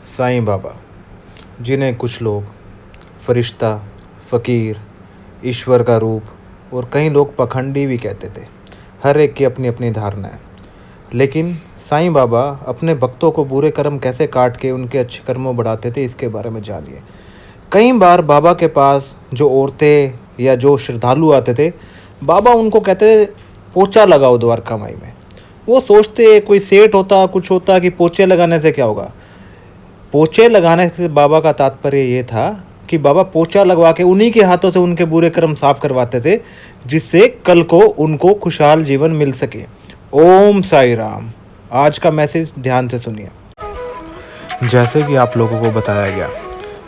साईं बाबा, जिन्हें कुछ लोग फरिश्ता, फ़कीर, ईश्वर का रूप और कई लोग पखंडी भी कहते थे। हर एक की अपनी अपनी धारणा है। लेकिन साईं बाबा अपने भक्तों को बुरे कर्म कैसे काट के उनके अच्छे कर्मों बढ़ाते थे, इसके बारे में जानिए। कई बार बाबा के पास जो औरतें या जो श्रद्धालु आते थे, बाबा उनको कहते पोछा लगाओ द्वारका माई में। वो सोचते कोई सेठ होता, कुछ होता कि पोछे लगाने से क्या होगा। पोछे लगाने से बाबा का तात्पर्य ये था कि बाबा पोछा लगवा के उन्हीं के हाथों से उनके बुरे कर्म साफ करवाते थे, जिससे कल को उनको खुशहाल जीवन मिल सके। ओम साई राम। आज का मैसेज ध्यान से सुनिए। जैसे कि आप लोगों को बताया गया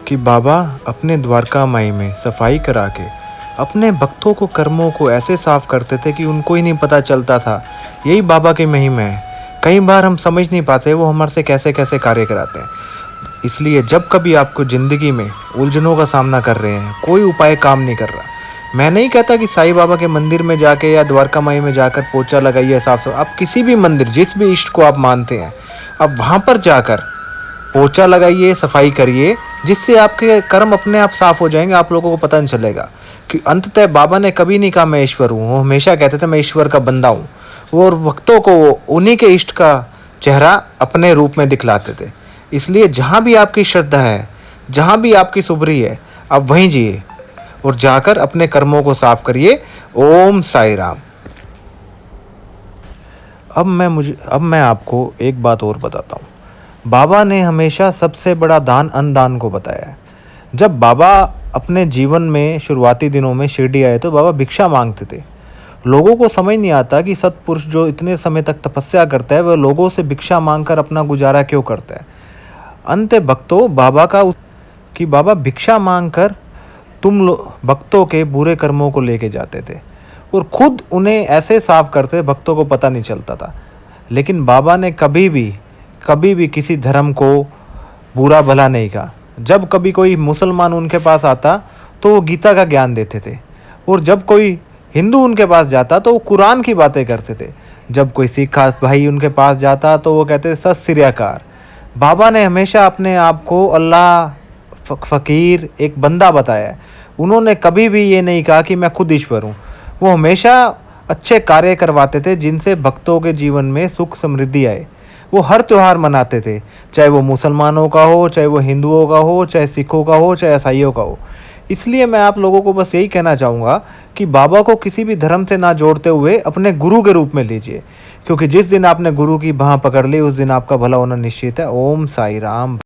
कि बाबा अपने द्वारका माई में सफाई करा के अपने भक्तों को कर्मों को ऐसे साफ करते थे कि उनको ही नहीं पता चलता था। यही बाबा की महिमा है। कई बार हम समझ नहीं पाते वो हमारे से कैसे कैसे कार्य कराते हैं। इसलिए जब कभी आपको ज़िंदगी में उलझनों का सामना कर रहे हैं, कोई उपाय काम नहीं कर रहा, मैं नहीं कहता कि साईं बाबा के मंदिर में जाके या द्वारका माई में जाकर पोछा लगाइए, साफ साफ। आप किसी भी मंदिर, जिस भी इष्ट को आप मानते हैं, अब वहाँ पर जाकर पोछा लगाइए, सफाई करिए, जिससे आपके कर्म अपने आप साफ हो जाएंगे। आप लोगों को पता नहीं चलेगा कि अंततः बाबा ने कभी नहीं कहा मैं ईश्वर हूँ। वो हमेशा कहते थे मैं ईश्वर का बंदा हूँ। वो और भक्तों को उन्हीं के इष्ट का चेहरा अपने रूप में दिखलाते थे। इसलिए जहाँ भी आपकी श्रद्धा है, जहाँ भी आपकी सुबरी है, आप वहीं जिए और जाकर अपने कर्मों को साफ करिए। ओम साई राम। अब मैं आपको एक बात और बताता हूँ। बाबा ने हमेशा सबसे बड़ा दान अन्नदान को बताया है। जब बाबा अपने जीवन में शुरुआती दिनों में शिरडी आए तो बाबा भिक्षा मांगते थे। लोगों को समझ नहीं आता कि सत्पुरुष जो इतने समय तक तपस्या करता है, वह लोगों से भिक्षा मांगकर अपना गुजारा क्यों करता है। अंत भक्तों बाबा का कि बाबा भिक्षा मांगकर भक्तों के बुरे कर्मों को लेके जाते थे और खुद उन्हें ऐसे साफ करते भक्तों को पता नहीं चलता था। लेकिन बाबा ने कभी भी किसी धर्म को बुरा भला नहीं कहा। जब कभी कोई मुसलमान उनके पास आता तो वो गीता का ज्ञान देते थे, और जब कोई हिंदू उनके पास जाता तो वो कुरान की बातें करते थे। जब कोई सिख भाई उनके पास जाता तो वो कहते सत श्री अकाल। बाबा ने हमेशा अपने आप को अल्लाह, फ़कीर, एक बंदा बताया है। उन्होंने कभी भी ये नहीं कहा कि मैं खुद ईश्वर हूँ। वो हमेशा अच्छे कार्य करवाते थे जिनसे भक्तों के जीवन में सुख समृद्धि आए। वो हर त्यौहार मनाते थे, चाहे वो मुसलमानों का हो, चाहे वो हिंदुओं का हो, चाहे सिखों का हो, चाहे ईसाइयों का हो। इसलिए मैं आप लोगों को बस यही कहना चाहूँगा कि बाबा को किसी भी धर्म से ना जोड़ते हुए अपने गुरु के रूप में लीजिए, क्योंकि जिस दिन आपने गुरु की बाह पकड़ ली उस दिन आपका भला होना निश्चित है। ओम साई राम।